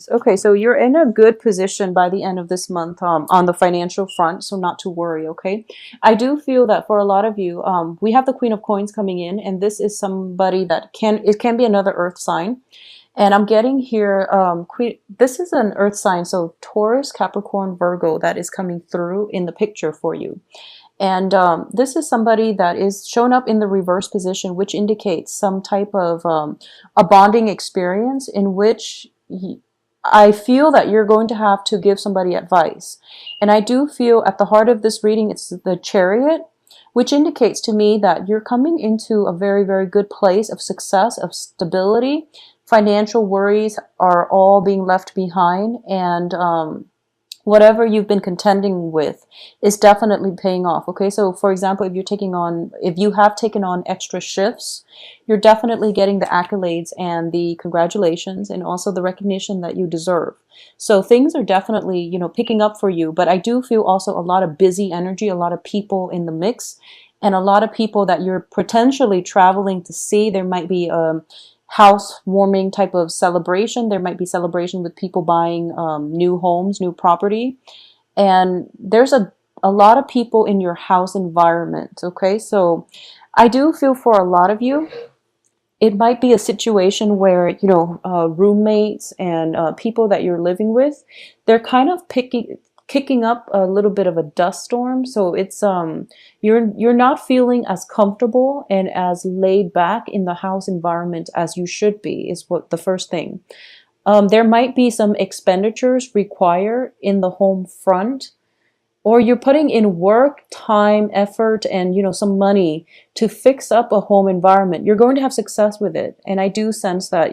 Coins. Okay, so you're in a good position by the end of this month on the financial front, so not to worry, okay? I do feel that for a lot of you, we have the Queen of Coins coming in, and this is somebody that it can be another earth sign. And I'm getting here, this is an earth sign, so Taurus, Capricorn, Virgo that is coming through in the picture for you. And this is somebody that is shown up in the reverse position, which indicates some type of a bonding experience in which I feel that you're going to have to give somebody advice. And I do feel at the heart of this reading, it's the Chariot, which indicates to me that you're coming into a very, very good place of success, of stability. Financial worries are all being left behind, and whatever you've been contending with is definitely paying off. Okay, so for example, if you have taken on extra shifts, you're definitely getting the accolades and the congratulations and also the recognition that you deserve. So things are definitely, picking up for you, but I do feel also a lot of busy energy, a lot of people in the mix, and a lot of people that you're potentially traveling to see. There might be housewarming type of celebration. There might be celebration with people buying new homes, new property. And there's a lot of people in your house environment. Okay, so I do feel for a lot of you, it might be a situation where, roommates and people that you're living with, they're kind of kicking up a little bit of a dust storm. So it's you're not feeling as comfortable and as laid back in the house environment as you should be, is what the first thing. There might be some expenditures required in the home front, or you're putting in work, time, effort, and some money to fix up a home environment. You're going to have success with it. And I do sense that,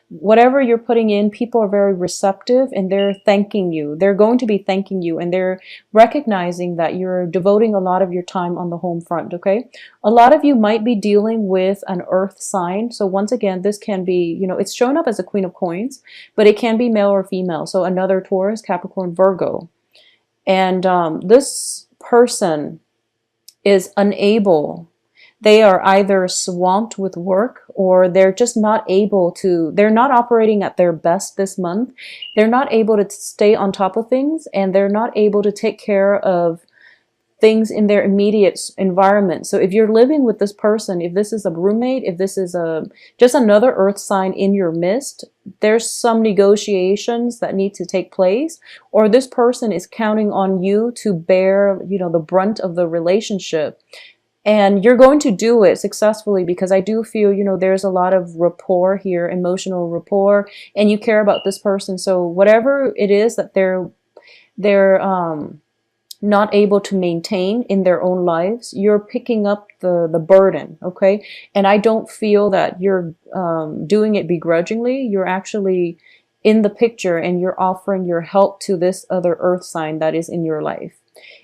whatever you're putting in, people are very receptive and they're thanking you. They're going to be thanking you, and they're recognizing that you're devoting a lot of your time on the home front, okay? A lot of you might be dealing with an earth sign. So once again, this can be, it's shown up as a Queen of Coins, but it can be male or female. So another Taurus, Capricorn, Virgo. And this person is unable. They are either swamped with work, or they're just not able to, they're not operating at their best this month. They're not able to stay on top of things, and they're not able to take care of things in their immediate environment. So if you're living with this person, if this is a roommate, if this is just another earth sign in your midst, there's some negotiations that need to take place, or this person is counting on you to bear, the brunt of the relationship. And you're going to do it successfully, because I do feel, there's a lot of rapport here, emotional rapport, and you care about this person. So whatever it is that they're not able to maintain in their own lives, you're picking up the burden, okay? And I don't feel that you're doing it begrudgingly. You're actually in the picture, and you're offering your help to this other earth sign that is in your life.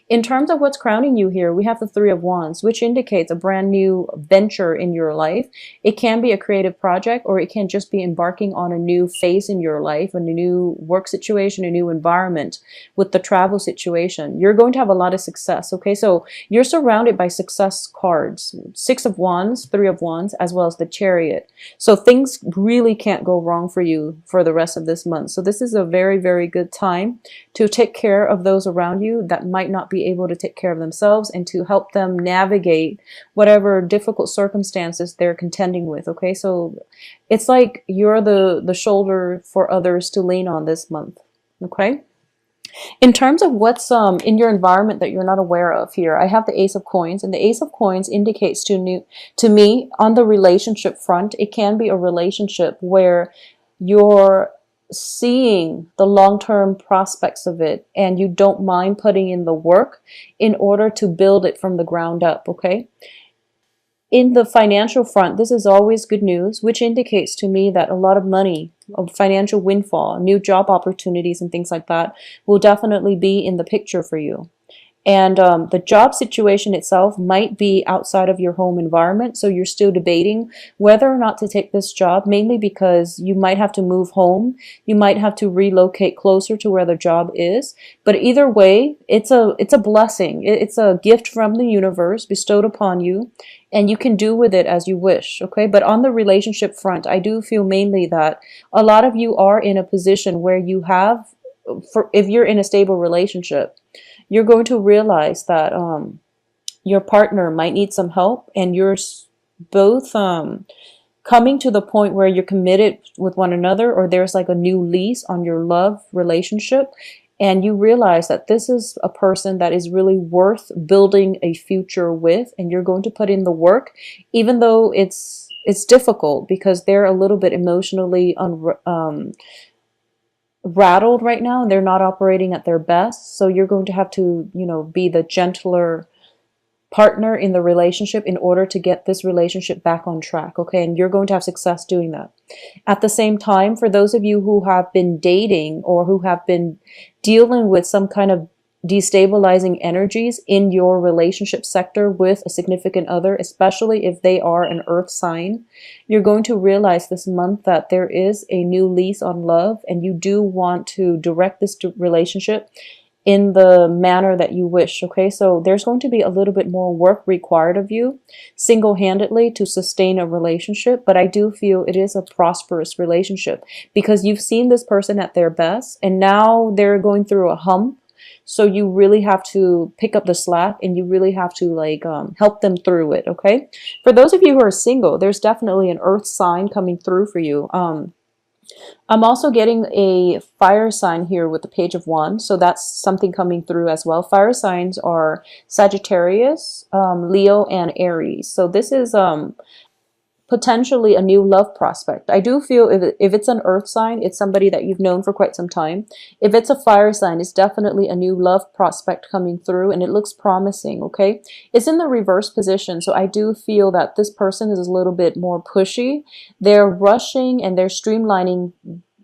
In terms of what's crowning you here, we have the Three of Wands, which indicates a brand new venture in your life. It can be a creative project, or it can just be embarking on a new phase in your life, a new work situation, a new environment with the travel situation. You're going to have a lot of success, okay? So you're surrounded by success cards, Six of Wands, Three of Wands, as well as the Chariot. So things really can't go wrong for you for the rest of this month. So this is a very, very good time to take care of those around you that might not be able to take care of themselves, and to help them navigate whatever difficult circumstances they're contending with, okay? So it's like you're the shoulder for others to lean on this month, okay? In terms of what's in your environment that you're not aware of here, I have the Ace of Coins, and the Ace of Coins indicates to me on the relationship front, it can be a relationship where you're seeing the long-term prospects of it, and you don't mind putting in the work in order to build it from the ground up, okay? In the financial front, this is always good news, which indicates to me that a lot of money, of financial windfall, new job opportunities and things like that will definitely be in the picture for you. And the job situation itself might be outside of your home environment. So you're still debating whether or not to take this job, mainly because you might have to move home. You might have to relocate closer to where the job is. But either way, it's a blessing. It's a gift from the universe bestowed upon you, and you can do with it as you wish. Okay. But on the relationship front, I do feel mainly that a lot of you are in a position where you have, if you're in a stable relationship, you're going to realize that your partner might need some help, and you're both coming to the point where you're committed with one another, or there's like a new lease on your love relationship, and you realize that this is a person that is really worth building a future with, and you're going to put in the work, even though it's difficult because they're a little bit emotionally rattled right now, and they're not operating at their best. So you're going to have to, be the gentler partner in the relationship in order to get this relationship back on track. Okay. And you're going to have success doing that. At the same time, for those of you who have been dating or who have been dealing with some kind of destabilizing energies in your relationship sector with a significant other, especially if they are an earth sign, you're going to realize this month that there is a new lease on love, and you do want to direct this relationship in the manner that you wish. Okay, so there's going to be a little bit more work required of you single-handedly to sustain a relationship, but I do feel it is a prosperous relationship because you've seen this person at their best, and now they're going through a hump. So you really have to pick up the slack, and you really have to help them through it. Okay. For those of you who are single, there's definitely an earth sign coming through for you. I'm also getting a fire sign here with the Page of Wands. So that's something coming through as well. Fire signs are Sagittarius, Leo, and Aries. So this is potentially a new love prospect. I do feel if it's an earth sign, it's somebody that you've known for quite some time. If it's a fire sign, it's definitely a new love prospect coming through, and it looks promising. Okay. It's in the reverse position. So I do feel that this person is a little bit more pushy. They're rushing and they're streamlining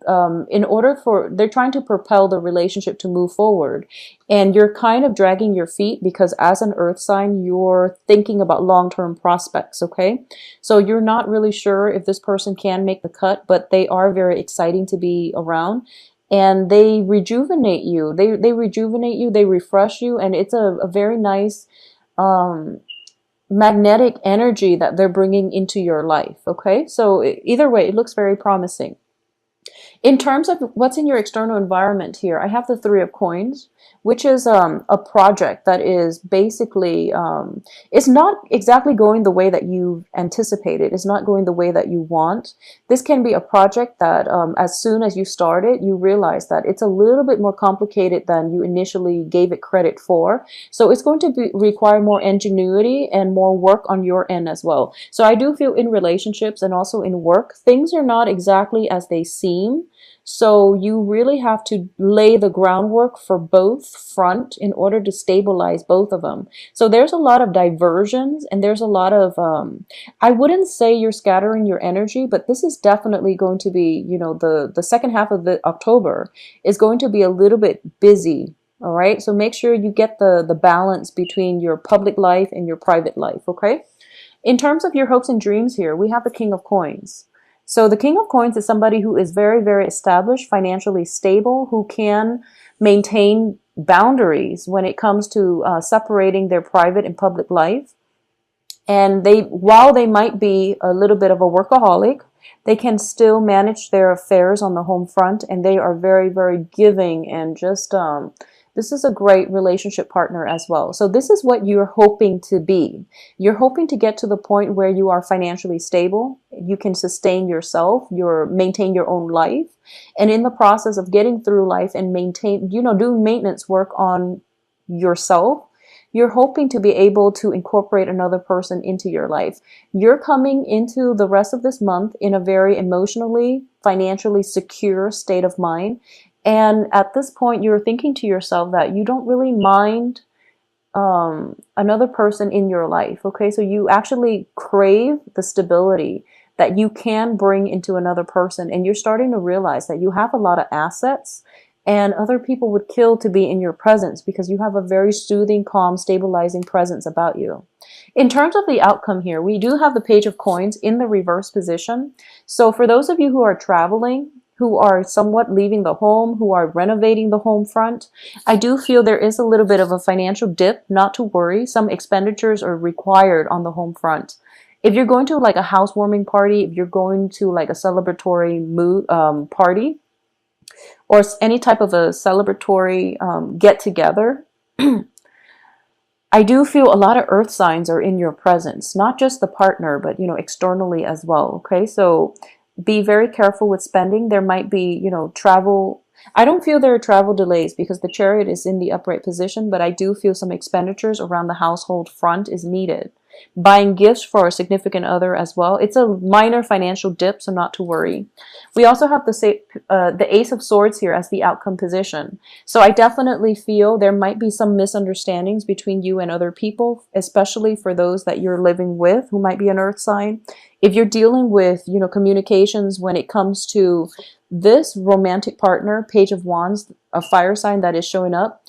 they're trying to propel the relationship to move forward, and you're kind of dragging your feet because as an earth sign, you're thinking about long-term prospects. Okay. So you're not really sure if this person can make the cut, but they are very exciting to be around, and they rejuvenate you. They rejuvenate you, they refresh you, and it's a very nice, magnetic energy that they're bringing into your life. Okay. So either way, it looks very promising. In terms of what's in your external environment here, I have the Three of Coins, which is a project that is basically, it's not exactly going the way that you anticipated. It's not going the way that you want. This can be a project that as soon as you start it, you realize that it's a little bit more complicated than you initially gave it credit for. So it's going to require more ingenuity and more work on your end as well. So I do feel in relationships and also in work, things are not exactly as they seem. So you really have to lay the groundwork for both front in order to stabilize both of them. So there's a lot of diversions, and there's a lot of, I wouldn't say you're scattering your energy, but this is definitely going to be, the second half of the October is going to be a little bit busy. All right. So make sure you get the balance between your public life and your private life. Okay. In terms of your hopes and dreams here, we have the King of Coins. So the King of Coins is somebody who is very, very established, financially stable, who can maintain boundaries when it comes to separating their private and public life. And while they might be a little bit of a workaholic, they can still manage their affairs on the home front, and they are very, very giving, and just this is a great relationship partner as well. So this is what you're hoping to be. You're hoping to get to the point where you are financially stable, you can sustain yourself, maintain your own life, and in the process of getting through life and doing maintenance work on yourself, you're hoping to be able to incorporate another person into your life. You're coming into the rest of this month in a very emotionally, financially secure state of mind. And at this point, you're thinking to yourself that you don't really mind another person in your life. Okay, so you actually crave the stability that you can bring into another person. And you're starting to realize that you have a lot of assets And other people would kill to be in your presence because you have a very soothing, calm, stabilizing presence about you. In terms of the outcome here, we do have the Page of Coins in the reverse position. So for those of you who are traveling, who are somewhat leaving the home, who are renovating the home front, I do feel there is a little bit of a financial dip. Not to worry, some expenditures are required on the home front. If you're going to like a housewarming party, if you're going to like a celebratory mood party, or any type of a celebratory get together, I do feel a lot of earth signs are in your presence, not just the partner, but, you know, externally as well. Okay. So be very careful with spending. There might be, you know, travel. I don't feel there are travel delays because the Chariot is in the upright position, but I do feel some expenditures around the household front is needed. Buying gifts for a significant other as well. It's a minor financial dip, so not to worry. We also have the Ace of Swords here as the outcome position. So I definitely feel there might be some misunderstandings between you and other people, especially for those that you're living with who might be an earth sign. If you're dealing with, you know, communications when it comes to this romantic partner, Page of Wands, a fire sign that is showing up,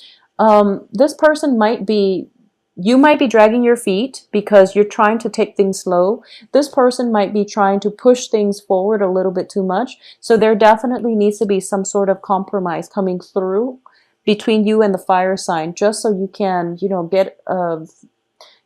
this person might be, you might be dragging your feet because you're trying to take things slow. This person might be trying to push things forward a little bit too much. So there definitely needs to be some sort of compromise coming through between you and the fire sign, just so you can, you know,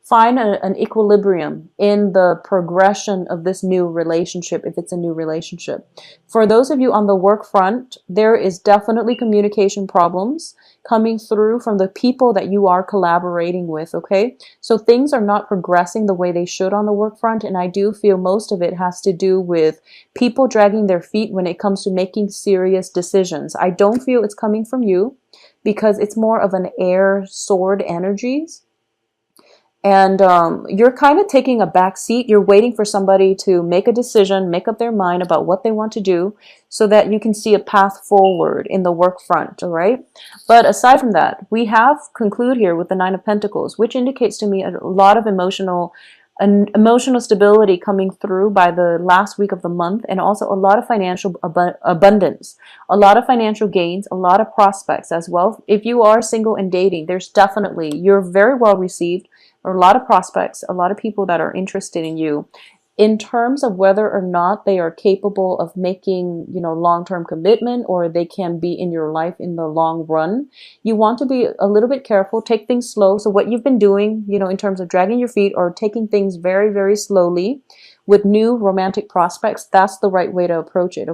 find an equilibrium in the progression of this new relationship, if it's a new relationship. For those of you on the work front, there is definitely communication problems coming through from the people that you are collaborating with, okay? So things are not progressing the way they should on the work front, and I do feel most of it has to do with people dragging their feet when it comes to making serious decisions. I don't feel it's coming from you because it's more of an air sword energies. And you're kind of taking a back seat. You're waiting for somebody to make a decision, make up their mind about what they want to do so that you can see a path forward in the work front, all right? But aside from that, we have conclude here with the Nine of Pentacles, which indicates to me a lot of emotional stability coming through by the last week of the month, and also a lot of financial abundance, a lot of financial gains, a lot of prospects as well. If you are single and dating, there's definitely, you're very well received. Or a lot of prospects, a lot of people that are interested in you. In terms of whether or not they are capable of making, you know, long-term commitment, or they can be in your life in the long run, you want to be a little bit careful, take things slow. So what you've been doing, you know, in terms of dragging your feet or taking things very, very slowly with new romantic prospects, that's the right way to approach it.